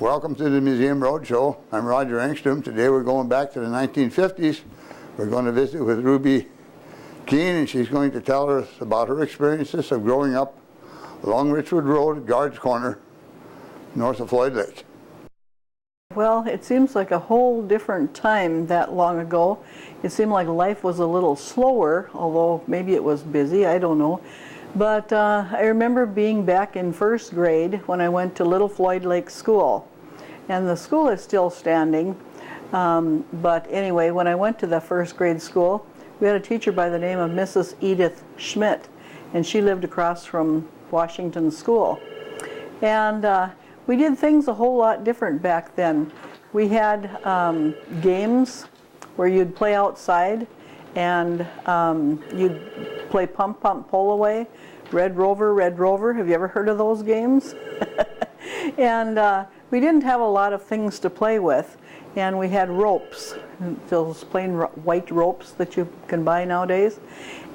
Welcome to the Museum Roadshow. I'm Roger Engstrom. Today we're going back to the 1950s. We're going to visit with Ruby Kiihn, and she's going to tell us about her experiences of growing up along Richwood Road, Guards Corner, north of Floyd Lake. Well, it seems like a whole different time that long ago. It seemed like life was a little slower, although maybe it was busy, I don't know. But I remember being back in first grade when I went to Little Floyd Lake School. And the school is still standing. But anyway, when I went to the first grade school, we had a teacher by the name of Mrs. Edith Schmidt. And she lived across from Washington School. And we did things a whole lot different back then. We had games where you'd play outside, and you'd play pump, pump, pull away, Red Rover, Red Rover. Have you ever heard of those games? And we didn't have a lot of things to play with, and we had ropes, those plain white ropes that you can buy nowadays.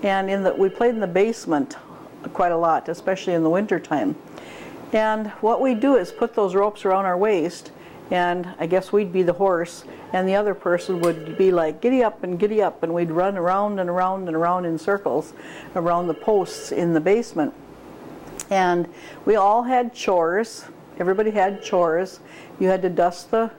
And we played in the basement quite a lot, especially in the wintertime. And what we'd do is put those ropes around our waist, and I guess we'd be the horse, and the other person would be like, giddy up, and we'd run around and around and around in circles around the posts in the basement. And we all had chores. Everybody had chores. You had to dust the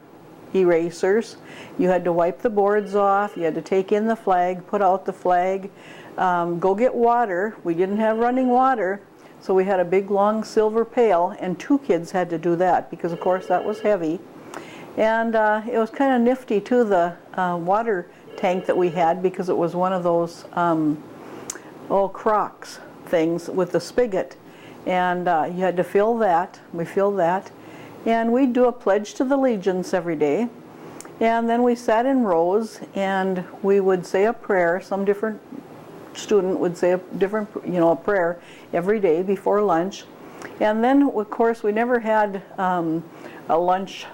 erasers. You had to wipe the boards off. You had to take in the flag, put out the flag, go get water. We didn't have running water. So we had a big long silver pail, and 2 kids had to do that because of course that was heavy. And it was kind of nifty too, the water tank that we had, because it was one of those crocks things with the spigot. And you had to fill that. We filled that. And we'd do a pledge to the allegiance every day. And then we sat in rows and we would say a prayer. Some different student would say a different, a prayer every day before lunch. And then, of course, we never had a lunch.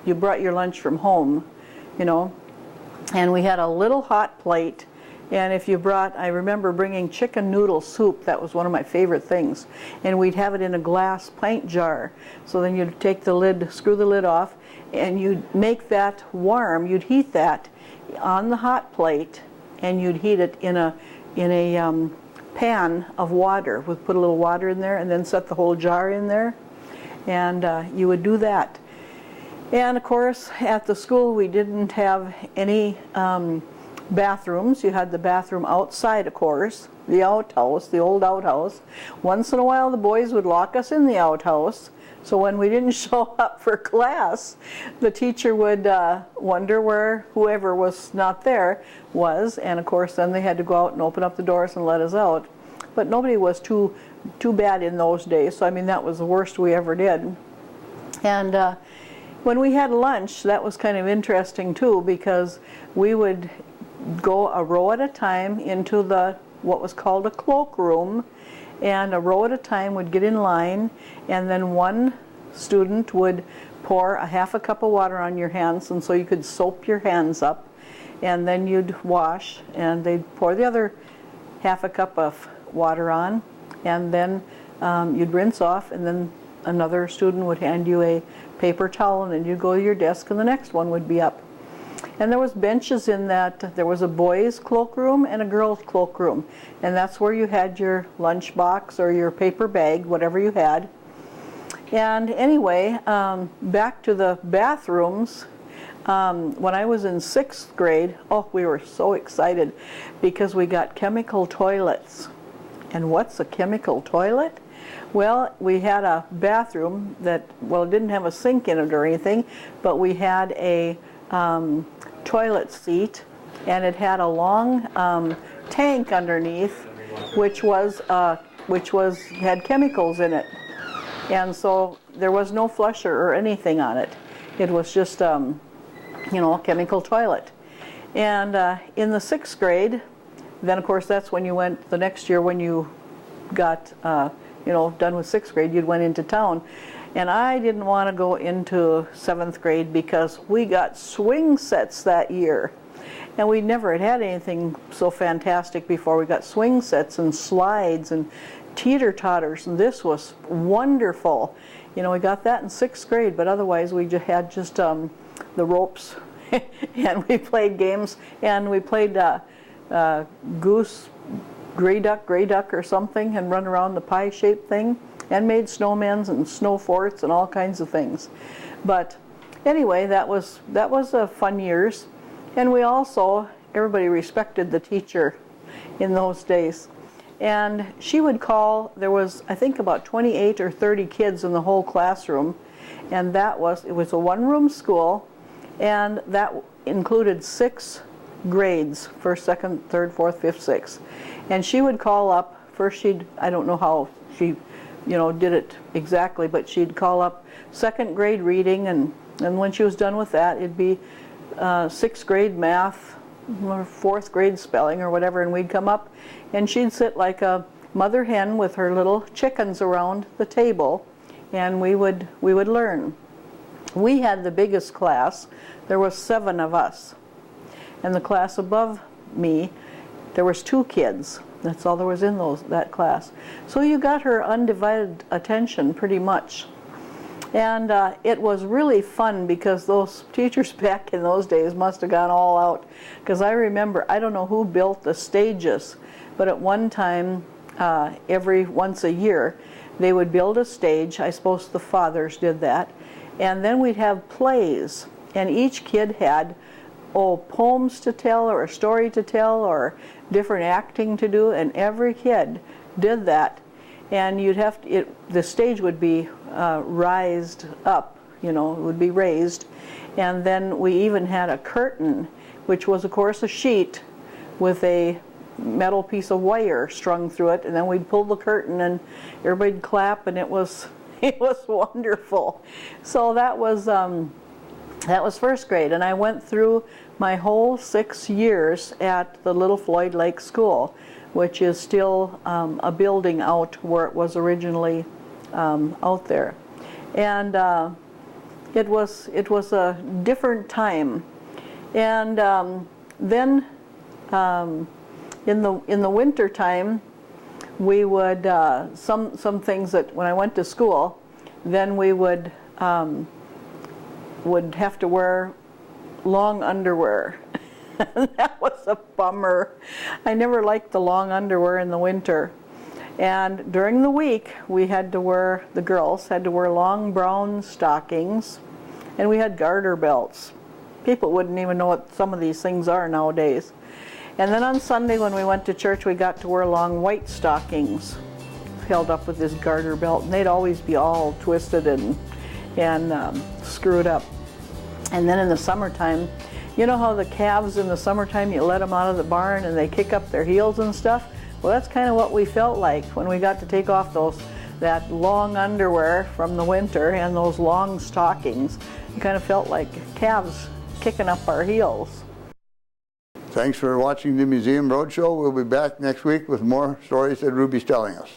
You brought your lunch from home, and we had a little hot plate. And if you I remember bringing chicken noodle soup. That was one of my favorite things. And we'd have it in a glass pint jar. So then you'd take the lid, screw the lid off, and you'd make that warm. You'd heat that on the hot plate, and you'd heat it in a pan of water. We'd put a little water in there and then set the whole jar in there. And you would do that. And of course, at the school we didn't have any bathrooms. You had the bathroom outside, of course, the outhouse, the old outhouse. Once in a while the boys would lock us in the outhouse. So when we didn't show up for class, the teacher would wonder where whoever was not there was, and of course then they had to go out and open up the doors and let us out. But nobody was too bad in those days, so I mean that was the worst we ever did. And when we had lunch, that was kind of interesting too, because we would go a row at a time into what was called a cloakroom, and a row at a time would get in line, and then one student would pour a half a cup of water on your hands, and so you could soap your hands up, and then you'd wash, and they'd pour the other half a cup of water on, and then you'd rinse off, and then another student would hand you a paper towel, and then you'd go to your desk and the next one would be up. And there was benches in that. There was a boys' cloakroom and a girls' cloakroom, and that's where you had your lunch box or your paper bag, whatever you had. And anyway, back to the bathrooms. When I was in 6th grade, we were so excited because we got chemical toilets. And what's a chemical toilet? Well, we had a bathroom that, it didn't have a sink in it or anything, but we had a toilet seat, and it had a long tank underneath, which had chemicals in it, and so there was no flusher or anything on it. It was just a chemical toilet. And in the 6th grade, then of course that's when you went the next year when you got done with 6th grade, you went into town. And I didn't want to go into 7th grade because we got swing sets that year. And we never had anything so fantastic before. We got swing sets and slides and teeter-totters, and this was wonderful. You know, we got that in 6th grade, but otherwise we had just the ropes, and we played games, and we played goose, gray duck or something, and run around the pie-shaped thing, and made snowmen and snow forts and all kinds of things. But anyway, that was fun years, and we also, everybody respected the teacher in those days. And she would call, there was, I think, about 28 or 30 kids in the whole classroom, and it was a one-room school, and that included 6 grades, 1st, 2nd, 3rd, 4th, 5th, 6th. And she would call up, first I don't know how she, did it exactly, but she'd call up 2nd grade reading, and when she was done with that, it'd be 6th grade math, or 4th grade spelling or whatever, and we'd come up and she'd sit like a mother hen with her little chickens around the table, and we would learn. We had the biggest class. There was 7 of us, and the class above me, there was 2 kids. That's all there was in that class. So you got her undivided attention pretty much. And it was really fun, because those teachers back in those days must have gone all out. Because I remember, I don't know who built the stages, but at one time, once a year, they would build a stage. I suppose the fathers did that. And then we'd have plays. And each kid had, poems to tell, or a story to tell, or different acting to do. And every kid did that. And you'd have to, the stage would be rised up, it would be raised. And then we even had a curtain, which was, of course, a sheet with a metal piece of wire strung through it. And then we'd pull the curtain, and everybody'd clap, and it was wonderful. So that was 1st grade, and I went through my whole 6 years at the Little Floyd Lake School, which is still a building out where it was originally out there. And it was a different time. And then in the winter time, we would some things that when I went to school, then we would have to wear long underwear. That was a bummer. I never liked the long underwear in the winter. And during the week, the girls had to wear long brown stockings, and we had garter belts. People wouldn't even know what some of these things are nowadays. And then on Sunday when we went to church, we got to wear long white stockings held up with this garter belt, and they'd always be all twisted and screwed up. And then in the summertime, you know how the calves in the summertime, you let them out of the barn and they kick up their heels and stuff? Well, that's kind of what we felt like when we got to take off that long underwear from the winter and those long stockings. You kind of felt like calves kicking up our heels. Thanks for watching the Museum Roadshow. We'll be back next week with more stories that Ruby's telling us.